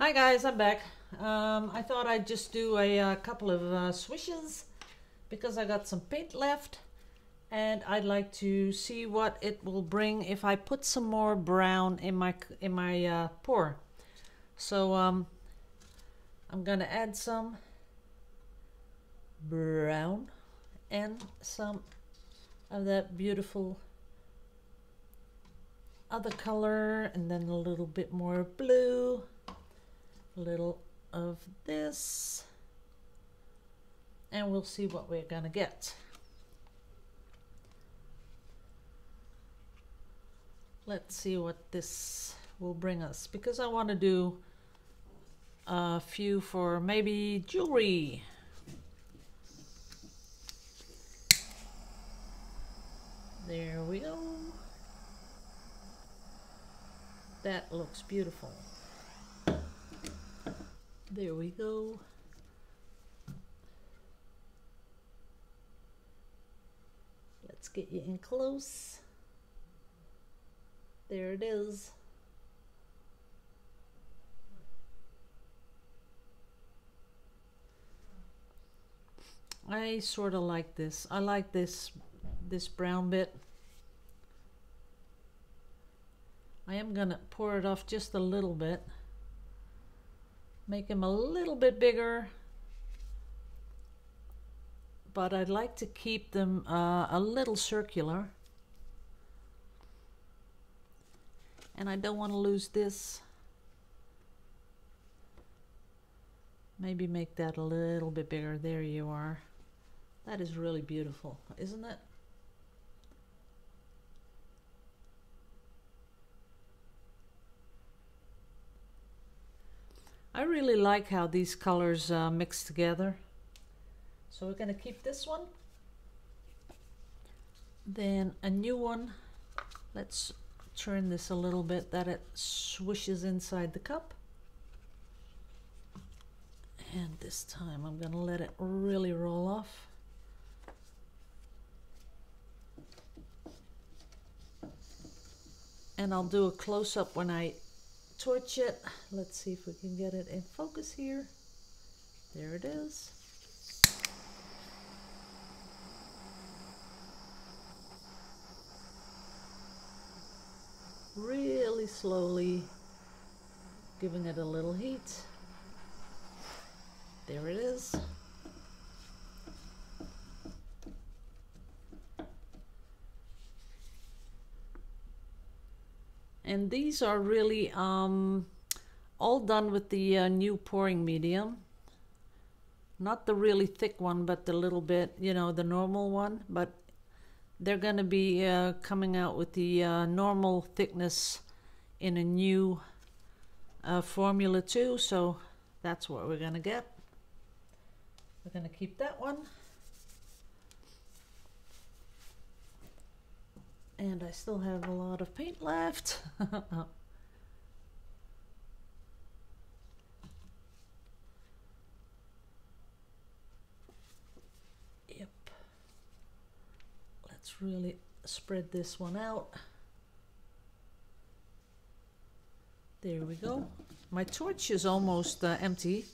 Hi guys, I'm back. I thought I'd just do a couple of swishes because I got some paint left and I'd like to see what it will bring if I put some more brown in my pour. So I'm gonna add some brown and some of that beautiful other color, and then a little bit more blue, a little of this, and we'll see what we're gonna get. Let's see what this will bring us, because I want to do a few for maybe jewelry. There we go. That looks beautiful. There we go. Let's get you in close. There it is. I sort of like this. I like this brown bit. I am gonna pour it off just a little bit. Make them a little bit bigger, but I'd like to keep them a little circular. And I don't want to lose this. Maybe make that a little bit bigger. There you are. That is really beautiful, isn't it? I really like how these colors mix together. So we're going to keep this one. Then a new one. Let's turn this a little bit that it swishes inside the cup. And this time I'm going to let it really roll off. And I'll do a close-up when I torch it. Let's see if we can get it in focus here. There it is. Really slowly giving it a little heat. There it is. And these are really all done with the new pouring medium. Not the really thick one, but the little bit, you know, the normal one. But they're going to be coming out with the normal thickness in a new formula too. So that's what we're going to get. We're going to keep that one. And I still have a lot of paint left. Yep. Let's really spread this one out. There we go. My torch is almost empty.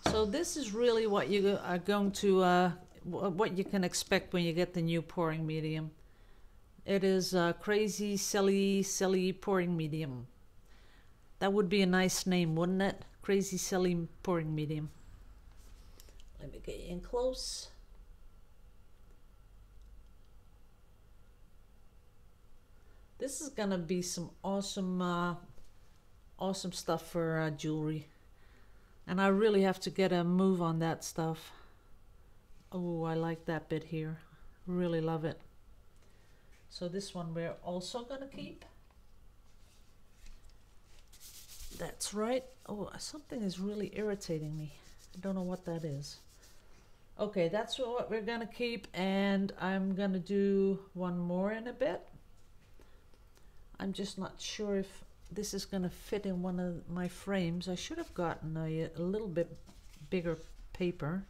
So this is really what you are going to, what you can expect when you get the new pouring medium. It is a crazy, silly pouring medium. That would be a nice name, wouldn't it? Crazy, silly pouring medium. Let me get you in close. This is gonna be some awesome, awesome stuff for jewelry. And I really have to get a move on that stuff. Oh, I like that bit here. Really love it. So this one we're also gonna keep. That's right. Oh, something is really irritating me. I don't know what that is. Okay, that's what we're gonna keep, and I'm gonna do one more in a bit. I'm just not sure if this is going to fit in one of my frames. I should have gotten a little bit bigger paper.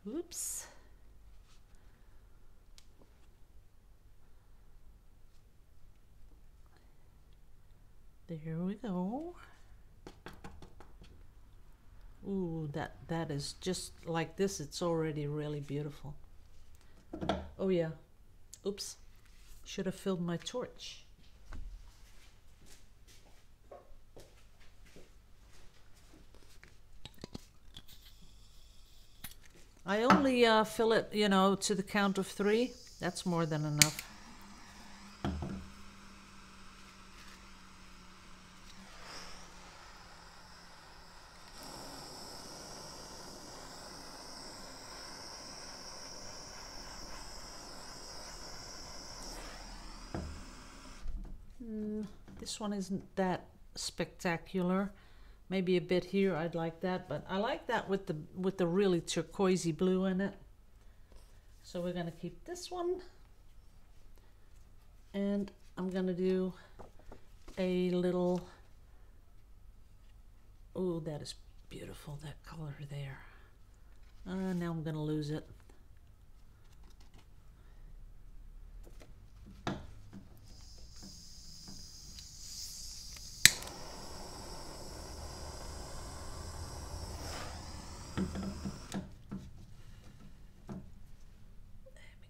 Oops. There we go. Ooh, that is just like this. It's already really beautiful. Oh yeah. Oops. Should have filled my torch. I only fill it, you know, to the count of 3. That's more than enough. This one isn't that spectacular. Maybe a bit here, I'd like that, but I like that with the really turquoisey blue in it. So we're gonna keep this one, and I'm gonna do a little. Oh, that is beautiful, that color there. Now I'm gonna lose it.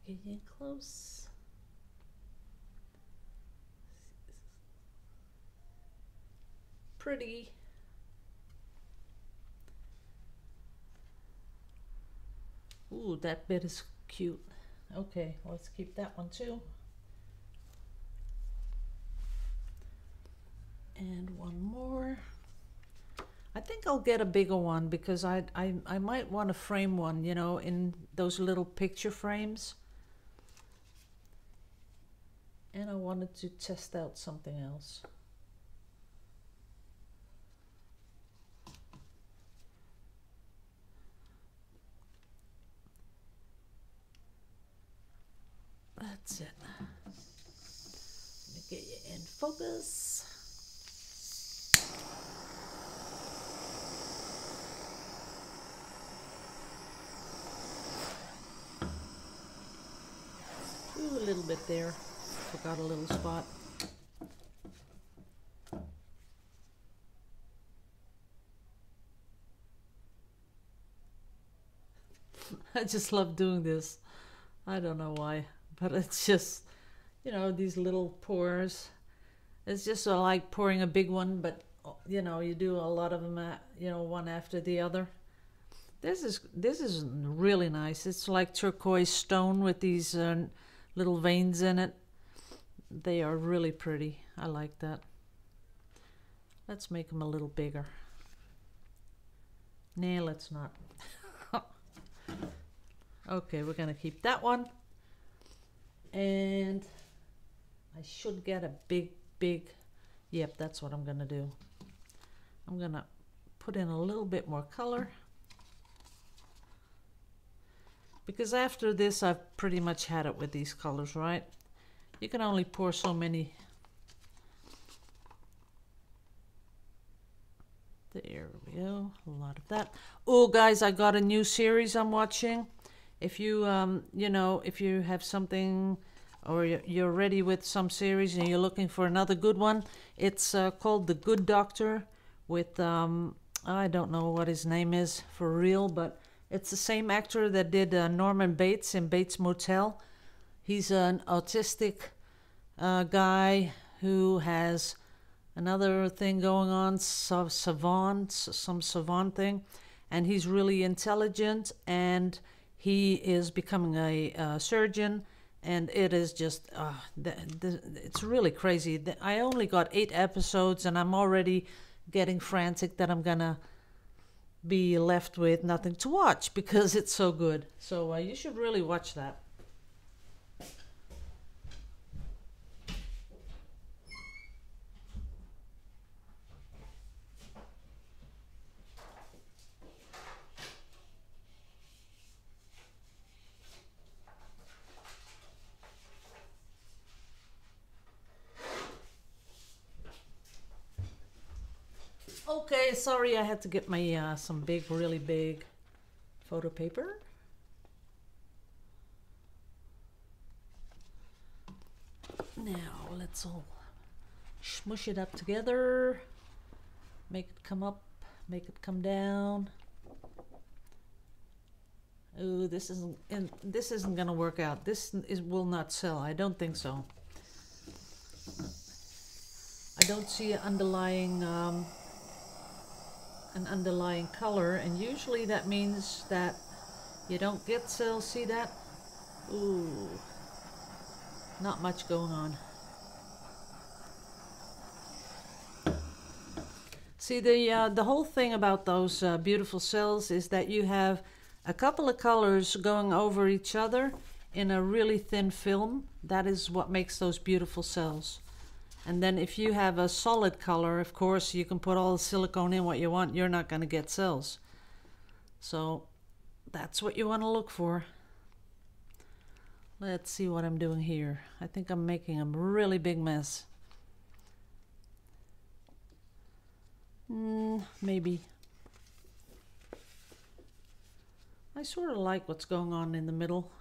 Let me get in close. Pretty. Ooh, that bit is cute. Okay, let's keep that one too. And one more. I think I'll get a bigger one because I might want to frame one, you know, in those little picture frames. And I wanted to test out something else. That's it. Let me get you in focus. Ooh, a little bit there. Forgot a little spot. I just love doing this. I don't know why, but it's just, you know, these little pours. It's just like pouring a big one, but you know, you do a lot of them, you know, one after the other. This is really nice. It's like turquoise stone with these little veins in it. They are really pretty. I like that. Let's make them a little bigger. Nah, let's not. Okay, we're gonna keep that one. And I should get a big, yep, that's what I'm gonna do. I'm gonna put in a little bit more color. Because after this, I've pretty much had it with these colors, right? You can only pour so many. There we go, a lot of that. Oh, guys, I got a new series I'm watching. If you, you know, if you have something or you're ready with some series and you're looking for another good one, it's called The Good Doctor with, I don't know what his name is for real, but it's the same actor that did Norman Bates in Bates Motel. He's an autistic guy who has another thing going on, some savant thing, and he's really intelligent, and he is becoming a surgeon, and it is just, it's really crazy. I only got 8 episodes, and I'm already getting frantic that I'm gonna be left with nothing to watch because it's so good. So you should really watch that. Okay, sorry, I had to get my some really big photo paper. Now let's all smush it up together. Make it come up, make it come down. Oh, this isn't gonna work out. Will not sell. I don't think so. I don't see an underlying color, and usually that means that you don't get sales. See that? Ooh, not much going on. See, the whole thing about those beautiful cells is that you have a couple of colors going over each other in a really thin film. That is what makes those beautiful cells. And then if you have a solid color, of course, you can put all the silicone in what you want. You're not going to get cells. So that's what you want to look for. Let's see what I'm doing here. I think I'm making a really big mess. Maybe. I sort of like what's going on in the middle.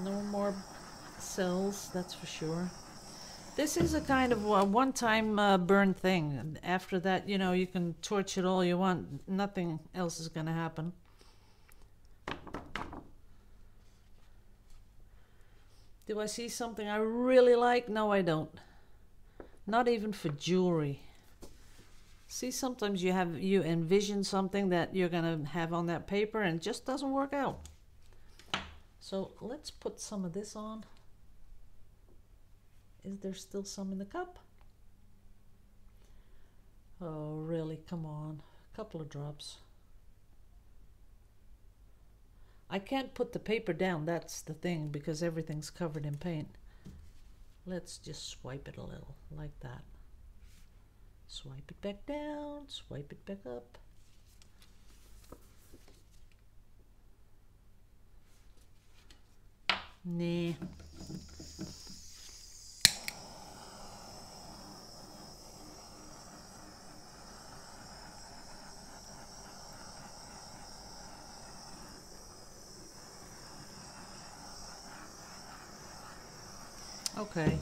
No more cells, that's for sure. This is a kind of a one-time burn thing. After that, you know, you can torch it all you want. Nothing else is going to happen. Do I see something I really like? No, I don't. Not even for jewelry. See, sometimes you envision something that you're gonna have on that paper and it just doesn't work out. So let's put some of this on. Is there still some in the cup? Oh, really? Come on. A couple of drops. I can't put the paper down, that's the thing, because everything's covered in paint. Let's just swipe it a little, like that. Swipe it back down, swipe it back up. Nah. Okay.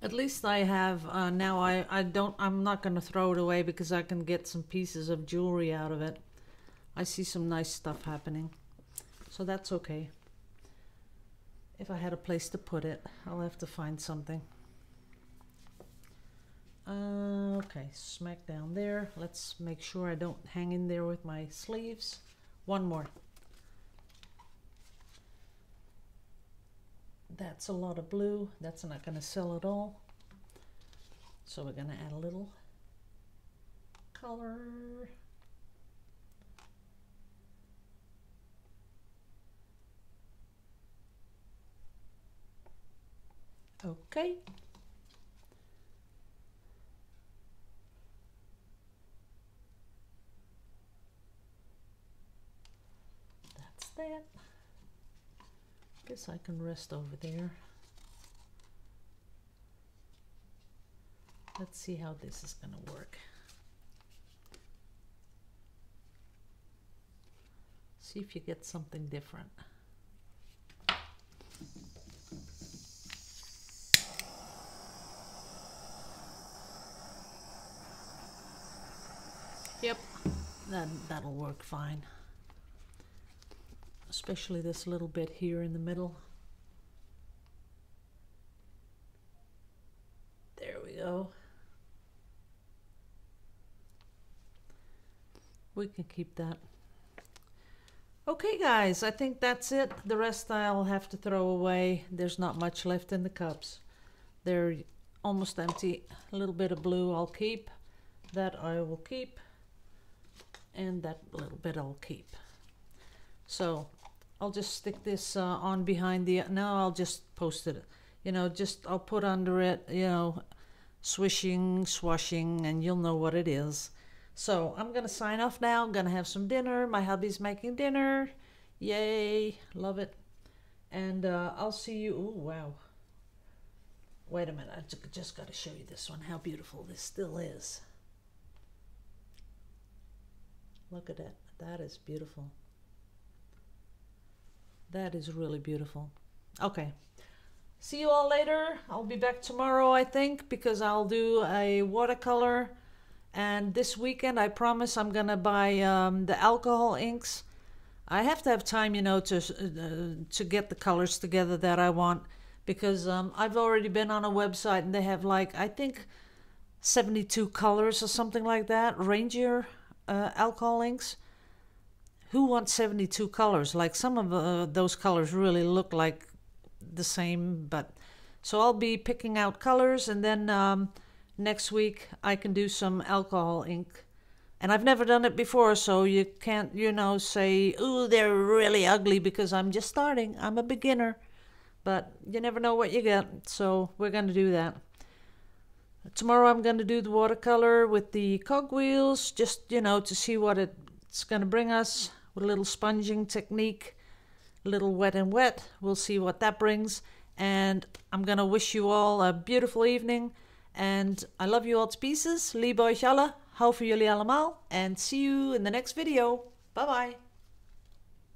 At least I have, now I'm not going to throw it away because I can get some pieces of jewelry out of it. I see some nice stuff happening. So that's okay. If I had a place to put it, I'll have to find something. Okay, smack down there. Let's make sure I don't hang in there with my sleeves. One more. That's a lot of blue. That's not going to sell at all. So we're going to add a little color. Okay. That's that. Guess I can rest over there. Let's see how this is going to work. See if you get something different. Yep, that'll work fine. Especially this little bit here in the middle. There we go. We can keep that. Okay guys, I think that's it. The rest I'll have to throw away. There's not much left in the cups. They're almost empty. A little bit of blue I'll keep. That I will keep. And that little bit I'll keep. So I'll just stick this on behind the, now I'll just post it, you know, just I'll put under it, you know, swishing, swashing, and you'll know what it is. So I'm going to sign off now. I'm going to have some dinner. My hubby's making dinner. Yay. Love it. And I'll see you. Oh, wow. Wait a minute. I just got to show you this one, how beautiful this still is. Look at it. That is beautiful. That is really beautiful. Okay. See you all later. I'll be back tomorrow, I think, because I'll do a watercolor. And this weekend, I promise I'm gonna buy the alcohol inks. I have to have time, you know, to get the colors together that I want, because I've already been on a website and they have like, I think 72 colors or something like that, Ranger alcohol inks. Who wants 72 colors? Like some of those colors really look like the same, but so I'll be picking out colors, and then next week I can do some alcohol ink. And I've never done it before, so you can't, you know, say, ooh, they're really ugly, because I'm just starting. I'm a beginner. But you never know what you get, so we're going to do that. Tomorrow I'm going to do the watercolor with the cogwheels, just, you know, to see what it's going to bring us with a little sponging technique. A little wet and wet. We'll see what that brings. And I'm going to wish you all a beautiful evening. And I love you all to pieces. Liebe euch alle. Hou voor jullie allemaal. And see you in the next video. Bye bye.